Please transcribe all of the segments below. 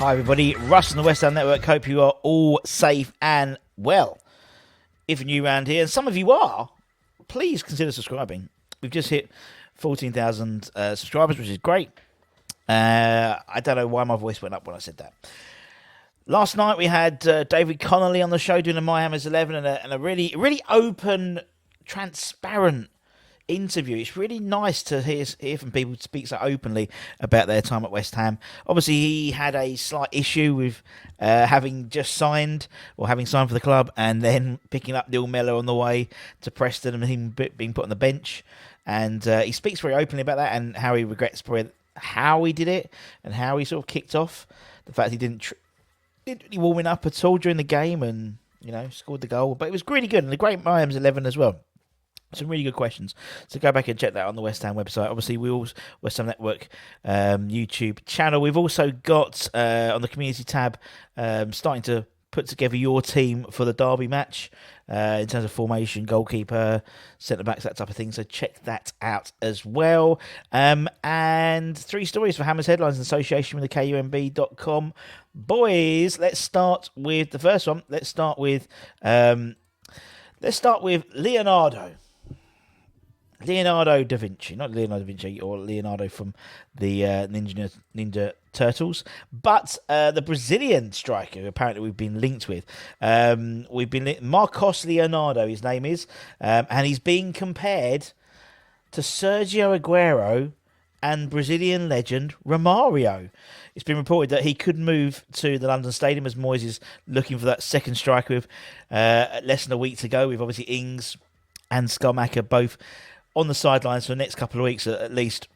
Hi everybody, Russ on the West Ham Network. Hope you are all safe and well. If you're new around here, and some of you are, please consider subscribing. We've just hit 14,000 subscribers, which is great. I don't know why my voice went up when I said that. Last night we had David Connolly on the show doing a My Hammers 11 and a really open, transparent interview. It's really nice to hear from people speak so openly about their time at West Ham. Obviously, he had a slight issue with having signed for the club and then picking up Neil Mellor on the way to Preston and him being put on the bench. And he speaks very openly about that and how he regrets how he did it and how he sort of kicked off. The fact he didn't really warming up at all during the game and, scored the goal. But it was really good and a great My Hammers 11 as well. Some really good questions. So go back and check that on the West Ham website. Obviously, we all West Ham Network YouTube channel. We've also got on the community tab starting to put together your team for the Derby match in terms of formation, goalkeeper, centre backs, that type of thing. So check that out as well. And 3 stories for Hammers Headlines in association with the KUMB.com. Boys, let's start with the first one. Let's start with Leonardo. Leonardo da Vinci, not Leonardo da Vinci or Leonardo from the Ninja Turtles, but the Brazilian striker who apparently we've been linked with. Marcos Leonardo, his name is, and he's being compared to Sergio Aguero and Brazilian legend Romario. It's been reported that he could move to the London Stadium as Moyes is looking for that second striker with less than a week to go, with obviously Ings and Schumacher both on the sidelines for the next couple of weeks at least.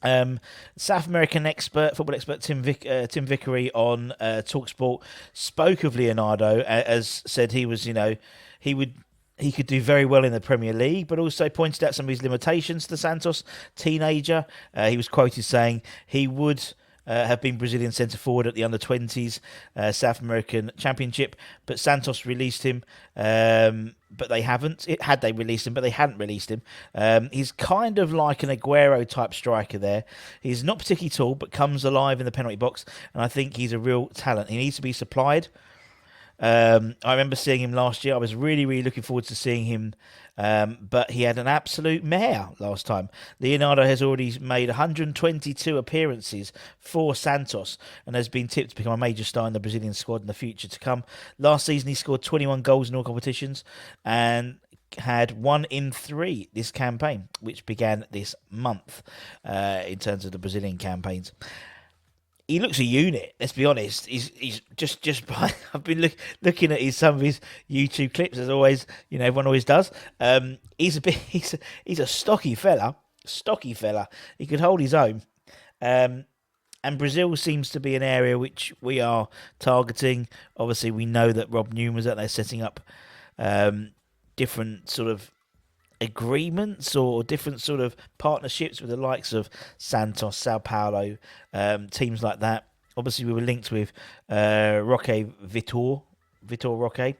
South American football expert Tim Vickery on TalkSport spoke of Leonardo as said he was, he could do very well in the Premier League, but also pointed out some of his limitations to Santos teenager. He was quoted saying he would have been Brazilian centre forward at the under-20s South American Championship, but Santos released him, but they haven't. They released him, but they hadn't released him. He's kind of like an Aguero type striker there. He's not particularly tall, but comes alive in the penalty box, and I think he's a real talent. He needs to be supplied. I remember seeing him last year. I was really looking forward to seeing him, but he had an absolute mare last time. Leonardo has already made 122 appearances for Santos and has been tipped to become a major star in the Brazilian squad in the future to come. Last season, he scored 21 goals in all competitions and had 1 in 3 this campaign, which began this month in terms of the Brazilian campaigns. He looks a unit. Let's be honest. He's just by. I've been looking at some of his YouTube clips as always. Everyone always does. He's a stocky fella. He could hold his own. And Brazil seems to be an area which we are targeting. Obviously, we know that Rob Newman's out there setting up different sort of agreements or different sort of partnerships with the likes of Santos, Sao Paulo, teams like that. Obviously, we were linked with Roque Vitor Roque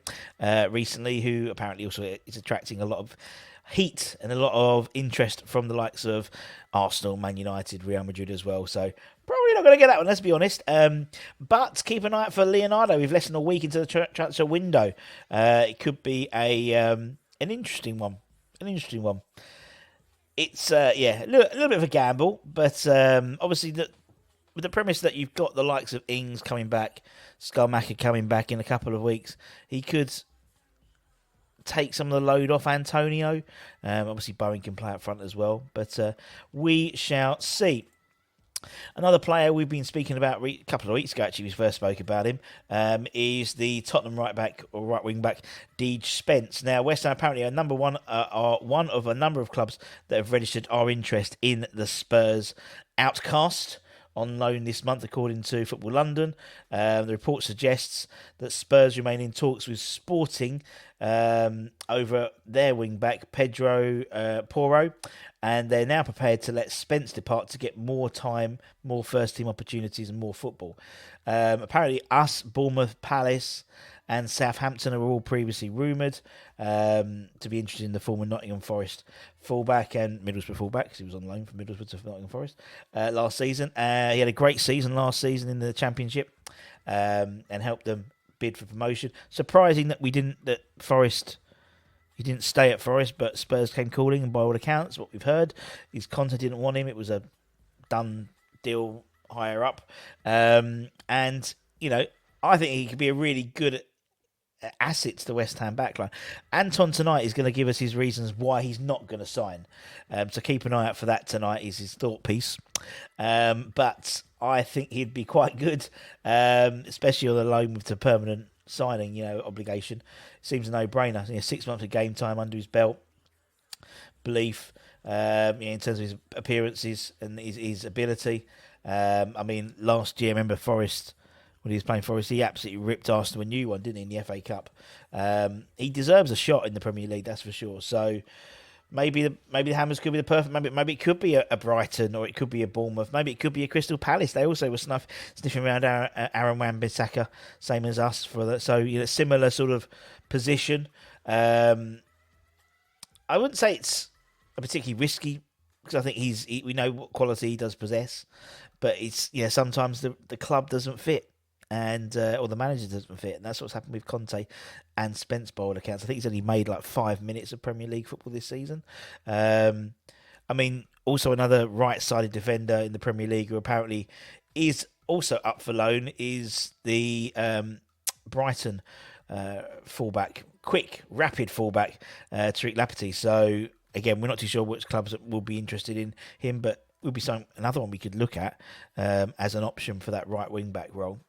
recently, who apparently also is attracting a lot of heat and a lot of interest from the likes of Arsenal, Man United, Real Madrid as well. So probably not going to get that one, let's be honest. But keep an eye out for Leonardo. We've less than a week into the transfer window. It could be an interesting one. It's a little bit of a gamble, but obviously with the premise that you've got the likes of Ings coming back, Schumacher coming back in a couple of weeks, he could take some of the load off Antonio. Obviously Bowen can play up front as well, but we shall see. Another player we've been speaking about a couple of weeks ago, actually, we first spoke about him, is the Tottenham right wing back, Djed Spence. Now, West Ham apparently are one of a number of clubs that have registered our interest in the Spurs outcast on loan this month, according to Football London. The report suggests that Spurs remain in talks with Sporting over their wing-back, Pedro Porro, and they're now prepared to let Spence depart to get more time, more first-team opportunities and more football. Apparently Bournemouth, Palace and Southampton are all previously rumoured to be interested in the former Nottingham Forest fullback and Middlesbrough fullback, because he was on loan from Middlesbrough to Nottingham Forest last season. He had a great season last season in the Championship. and helped them bid for promotion. Surprising that Forest. He didn't stay at Forest, but Spurs came calling, and by all accounts, what we've heard is Conte didn't want him. It was a done deal higher up, and I think he could be a really good asset to the West Ham backline. Anton tonight is going to give us his reasons why he's not going to sign. So keep an eye out for that tonight. Is his thought piece, but I think he'd be quite good, especially on the loan with the permanent signing, obligation. Seems a no-brainer. 6 months of game time under his belt, belief, in terms of his appearances and his ability. Last year, I remember Forest, when he was playing Forest, he absolutely ripped Arsenal a new one, didn't he, in the FA Cup? He deserves a shot in the Premier League, that's for sure. So maybe the Hammers could be the perfect. Maybe it could be a Brighton, or it could be a Bournemouth. Maybe it could be a Crystal Palace. They also were sniffing around Aaron Wan-Bissaka, same as us for that. So similar sort of position. I wouldn't say it's a particularly risky, because I think we know what quality he does possess, but it's sometimes the club doesn't fit. And or the manager doesn't fit, and that's what's happened with Conte and Spence by all accounts. I think he's only made like 5 minutes of Premier League football this season. Also another right-sided defender in the Premier League who apparently is also up for loan is the Brighton fullback, quick, rapid fullback, Tariq Lamptey. So again, we're not too sure which clubs will be interested in him, but will be another one we could look at as an option for that right wing back role.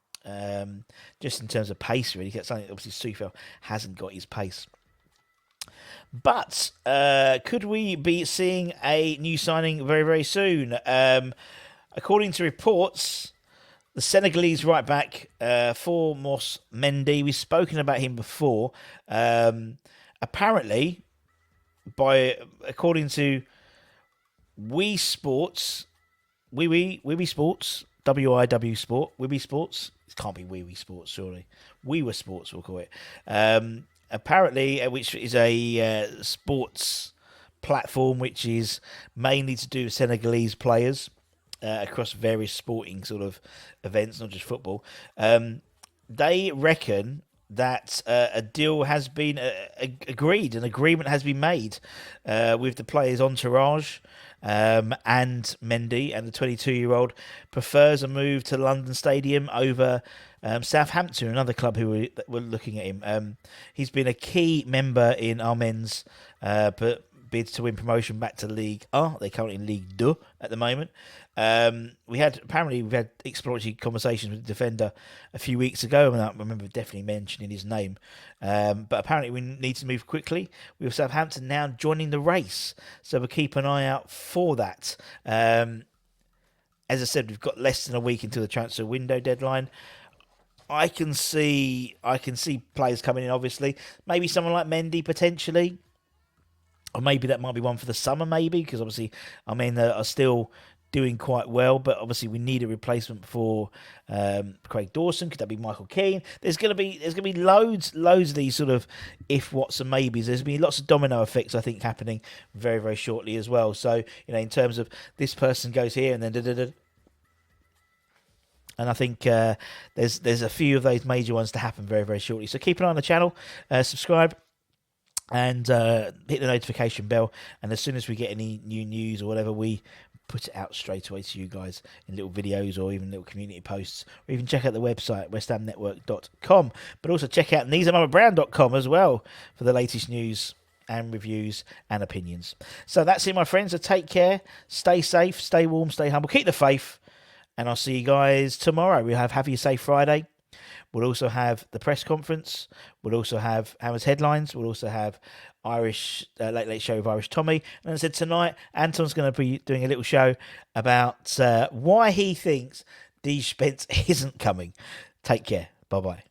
Just in terms of pace, really, something obviously Sufel hasn't got his pace. But could we be seeing a new signing very, very soon? According to reports, the Senegalese right back for Mos Mendy, we've spoken about him before. Apparently, according to Wii Sports, Wii Sports, WIW Sport, Wii Sports. It can't be Wee Sports, surely. We Were Sports, we'll call it. Apparently, which is a sports platform which is mainly to do with Senegalese players across various sporting sort of events, not just football. They reckon that a deal has been agreed, an agreement has been made with the players' entourage. And Mendy, and the 22-year-old prefers a move to London Stadium over Southampton, another club who were looking at him. He's been a key member in Armen's bids to win promotion back to League A. They're currently in League 2 at the moment. We've had exploratory conversations with the defender a few weeks ago, and I remember definitely mentioning his name. But apparently we need to move quickly. We have Southampton now joining the race, so we'll keep an eye out for that. As I said, we've got less than a week until the transfer window deadline. I can see players coming in, obviously. Maybe someone like Mendy, potentially. Or maybe that might be one for the summer, maybe, because obviously, they are still doing quite well, but obviously we need a replacement for Craig Dawson. Could that be Michael Keane? There's gonna be loads of these sort of if, whats, and maybes. There's been lots of domino effects, I think, happening very, very shortly as well. So in terms of this person goes here and then and I think there's a few of those major ones to happen very, very shortly. So keep an eye on the channel, subscribe, and hit the notification bell. And as soon as we get any new news or whatever, we put it out straight away to you guys in little videos or even little community posts, or even check out the website westhamnetwork.com, but also check out neesamamabrown.com as well for the latest news and reviews and opinions. So that's it, my friends. So take care, stay safe, stay warm, stay humble, keep the faith, and I'll see you guys tomorrow. We'll have You Safe Friday. We'll also have the press conference. We'll also have Hammer's headlines. We'll also have Irish Late Show with Irish Tommy. And as I said, tonight, Anton's going to be doing a little show about why he thinks Djed Spence isn't coming. Take care. Bye-bye.